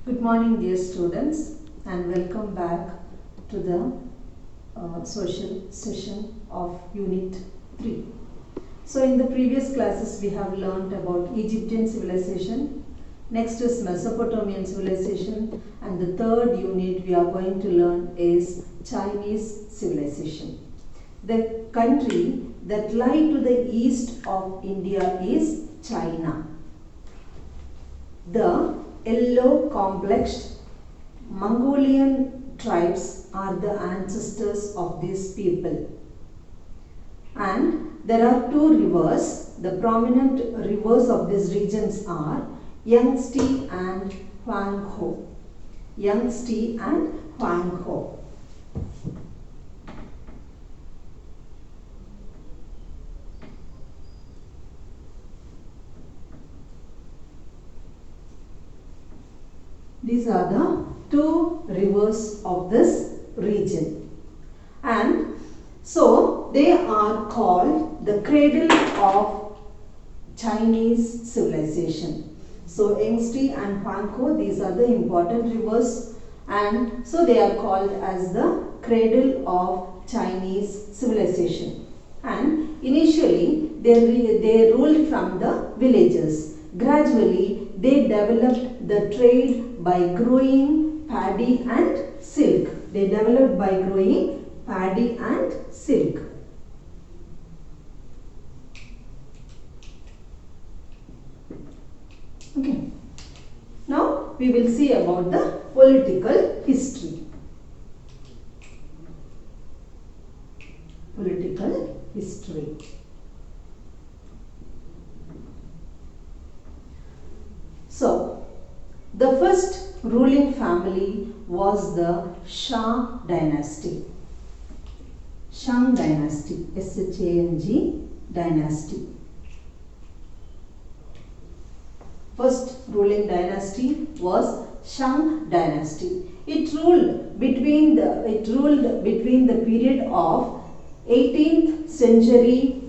Good morning, dear students, and welcome back to the social session of Unit 3. So, in the previous classes, we have learned about Egyptian civilization. Next is Mesopotamian civilization, and the third unit we are going to learn is Chinese civilization. The country that lies to the east of India is China. The yellow complexed Mongolian tribes are the ancestors of these people. And there are two rivers. The prominent rivers of these regions are Yangtze and Huanghe. Yangtze and Huanghe. These are the two rivers of this region, and so they are called the cradle of Chinese civilization. So Yangtze and Huanghe, these are the important rivers, and so they are called as the cradle of Chinese civilization. And initially they ruled from the villages. Gradually they developed the trade by growing paddy and silk. They developed by growing paddy and silk. Okay. Now we will see about the political history. Political history. So, the first ruling family was the Shang dynasty. Shang dynasty, S-H-A-N-G dynasty. First ruling dynasty was Shang dynasty. It ruled between the period of 18th century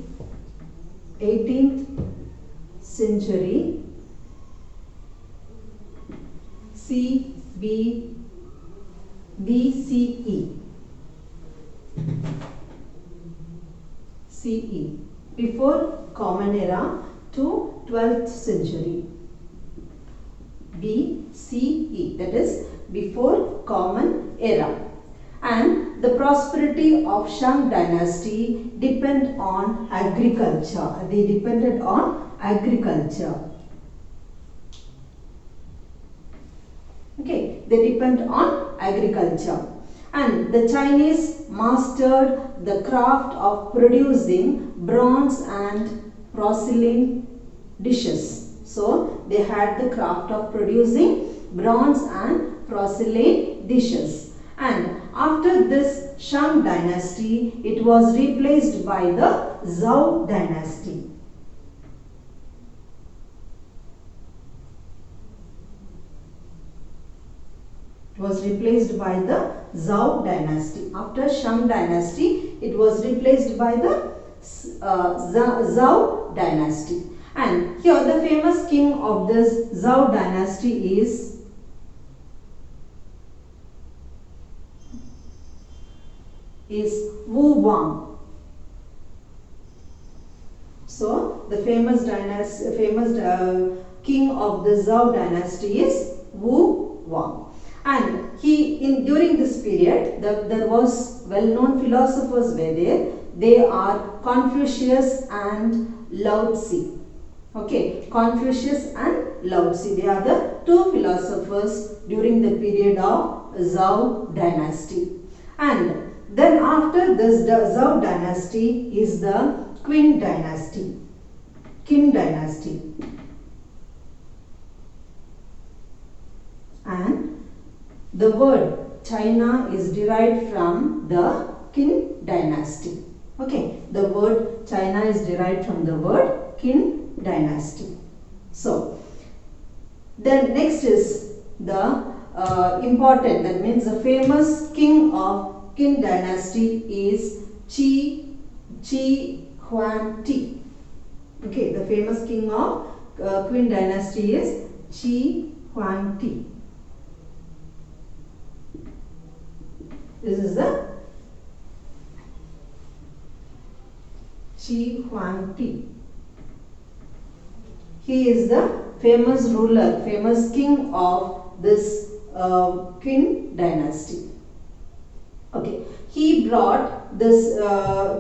CE, before Common Era, to 12th century BCE, that is before Common Era. And the prosperity of Shang dynasty depended on agriculture. They depended on agriculture. Okay, they depend on agriculture. And the Chinese mastered the craft of producing bronze and porcelain dishes. So, they had the craft of producing bronze and porcelain dishes. And after this Shang dynasty, it was replaced by the Zhou dynasty. It was replaced by the Zhou dynasty. After Shang dynasty, it was replaced by the Zhou dynasty. And here the famous king of this Zhou dynasty is Wu Wang. So the famous king of the Zhou dynasty is Wu Wang. And during this period, there was well-known philosophers were there. They are Confucius and Lao Tzu. Okay, Confucius and Lao Tzu. They are the two philosophers during the period of Zhou dynasty. And then after this Zhou dynasty is the Qin dynasty. Qin dynasty. And the word China is derived from the Qin dynasty. Okay, the word China is derived from the word Qin dynasty. So, then next is the important, that means the famous king of Qin dynasty is Qi Huangdi. Okay, the famous king of Qin dynasty is Qi Huangdi. This is the Shi Huangdi. He is the famous ruler, famous king of this Qin dynasty. Okay, he brought this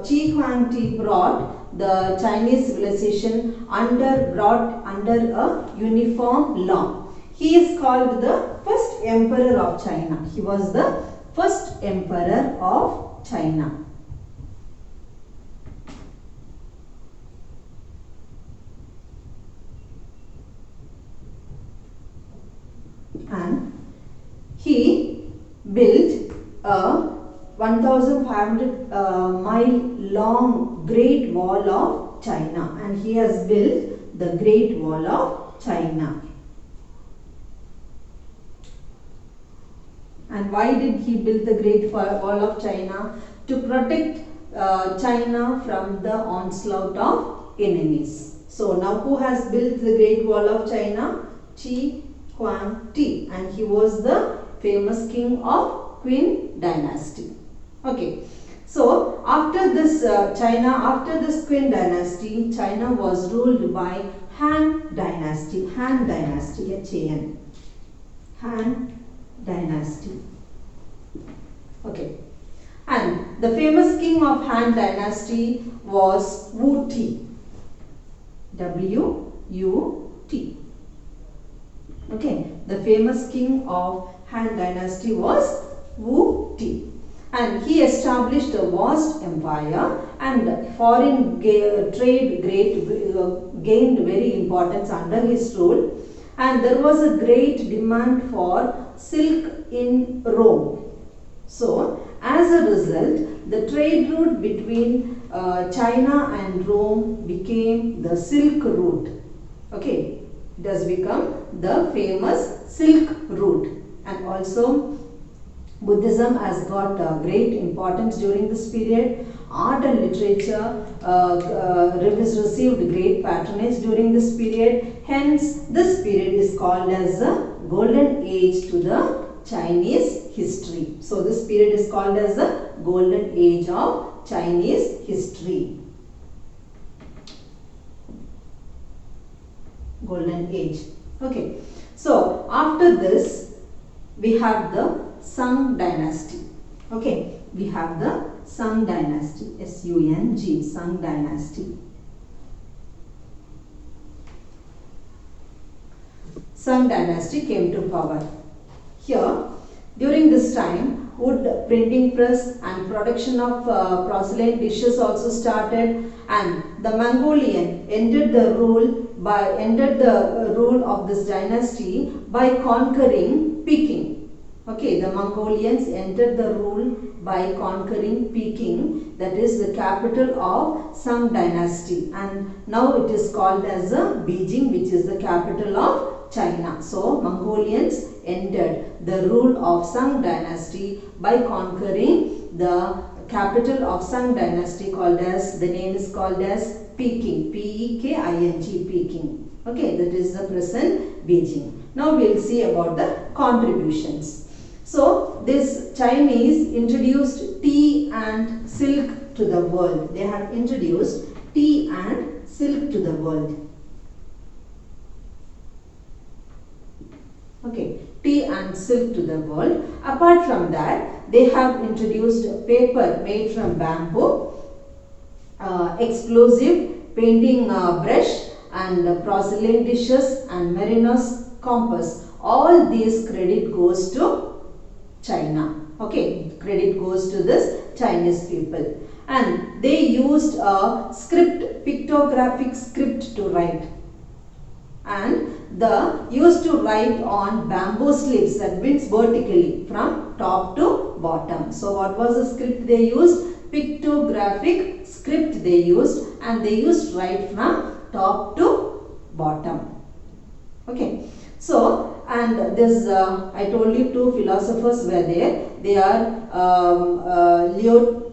Shi Huangdi brought the Chinese civilization brought under a uniform law. He is called the first emperor of China. He was the first emperor of China. And he built a 1500 mile long Great Wall of China, and he has built the Great Wall of China. And why did he build the Great Wall of China? To protect China from the onslaught of enemies. So now who has built the Great Wall of China? Shi Huangdi, and he was the famous king of Qin dynasty. Okay, so after this Qin dynasty, China was ruled by Han dynasty, H-A-N, Han dynasty. Okay, and the famous king of Han dynasty was Wu Ti, W-U-T. Okay, the famous king of Han dynasty was Wu Ti, and he established a vast empire, and foreign trade gained very importance under his rule, and there was a great demand for silk in Rome. So as a result, the trade route between China and Rome became the Silk Route. Okay, it has become the famous Silk Route, and also Buddhism has got great importance during this period. Art and literature received great patronage during this period. Hence, this period is called as the golden age to the Chinese history. So, this period is called as the golden age of Chinese history. Golden age. Okay. So, after this, we have the Sung dynasty. Okay, we have the Sung dynasty, S-U-N-G, Sung dynasty. Sung dynasty came to power. Here, during this time, wood printing press and production of porcelain dishes also started, and the Mongolian ended the rule of this dynasty by conquering Peking. Okay, the Mongolians entered the rule by conquering Peking, that is the capital of Sung dynasty, and now it is called as Beijing, which is the capital of China. So, Mongolians ended the rule of Sung dynasty by conquering the capital of Sung dynasty, the name is called as Peking, P-E-K-I-N-G, Peking. Okay, that is the present Beijing. Now, we will see about the contributions. So, this Chinese introduced tea and silk to the world. They have introduced tea and silk to the world. Okay, tea and silk to the world. Apart from that, they have introduced paper made from bamboo, explosive painting brush, and porcelain dishes and Merinos compass. All these credit goes to China. Okay, credit goes to this Chinese people, and they used a pictographic script to write, and used to write on bamboo slips, that means vertically from top to bottom. So, what was the script they used? Pictographic script they used, and they used to write from top to bottom. Okay. So, and this I told you two philosophers were there. They are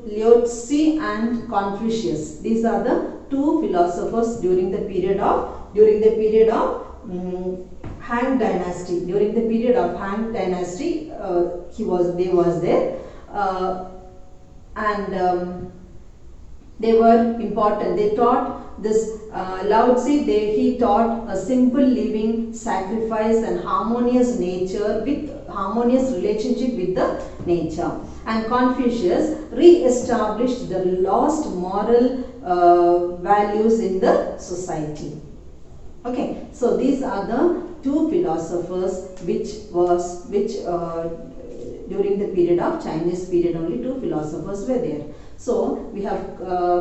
Lao Tzu and Confucius. These are the two philosophers during the period of Han dynasty. During the period of Han dynasty, they was there. and they were important. They taught this Lao Tzu, he taught a simple living, sacrifice and harmonious nature with harmonious relationship with the nature. And Confucius re-established the lost moral values in the society. Okay, so these are the two philosophers which during the period of Chinese period only two philosophers were there. So we have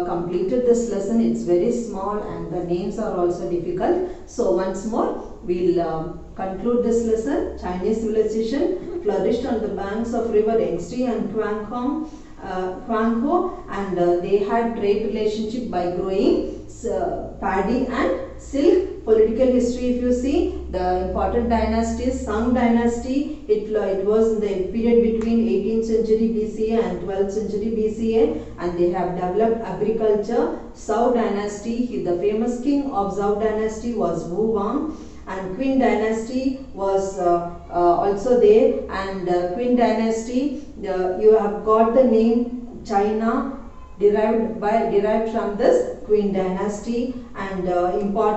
completed this lesson. It's very small and the names are also difficult. So once more we'll conclude this lesson. Chinese civilization flourished on the banks of river Yangtze and Huanghe, and they had trade relationship by growing paddy and silk. Political history, if you see, the important dynasties, Song dynasty, it was in the period between 18th century BCE and 12th century BCE, and they have developed agriculture. Zhou dynasty, the famous king of Zhou dynasty was Wu Wang, and Qin dynasty was also there, and Qin dynasty, you have got the name China derived from this Qin dynasty, and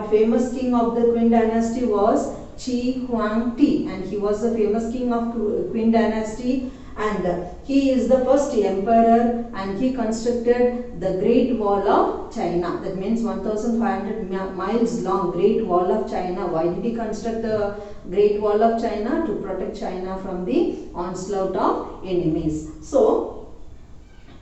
famous king of the Qin dynasty was Qi Huangdi, and he was the famous king of Qin dynasty, and he is the first emperor, and he constructed the Great Wall of China. That means 1500 miles long Great Wall of China. Why did he construct the Great Wall of China? To protect China from the onslaught of enemies. So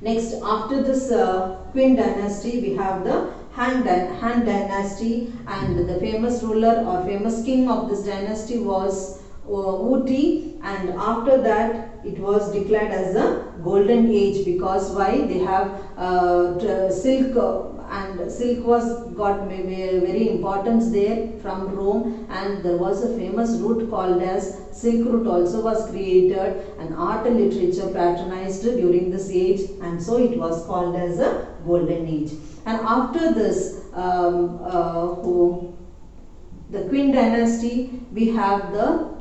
next, after this Qin dynasty, we have the Han dynasty, and the famous ruler or famous king of this dynasty was Wu Ti, and after that it was declared as the golden age, because why? They have silk, and silk was got very importance there from Rome, and there was a famous route called as Silk Route also was created, and art and literature patronized during this age, and so it was called as a golden age. And after this the Qin dynasty, we have the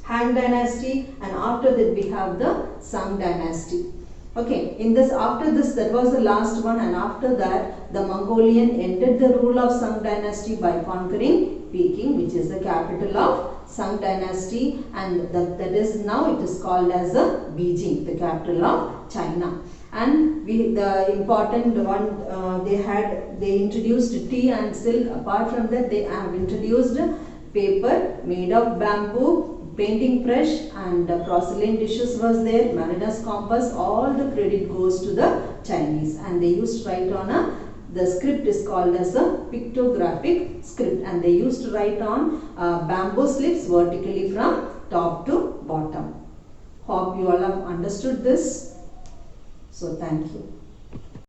Han dynasty, and after that we have the Song dynasty. Okay, in this, after this, that was the last one, and after that the Mongolian ended the rule of Song dynasty by conquering Peking, which is the capital of Song dynasty, and that is now it is called as the Beijing, the capital of China. And the important one, they introduced tea and silk. Apart from that, they have introduced paper made of bamboo, painting brush, and porcelain dishes was there, mariner's compass. All the credit goes to the Chinese, and they used to write on the script is called as a pictographic script, and they used to write on bamboo slips vertically from top to bottom. Hope you all have understood this. So thank you.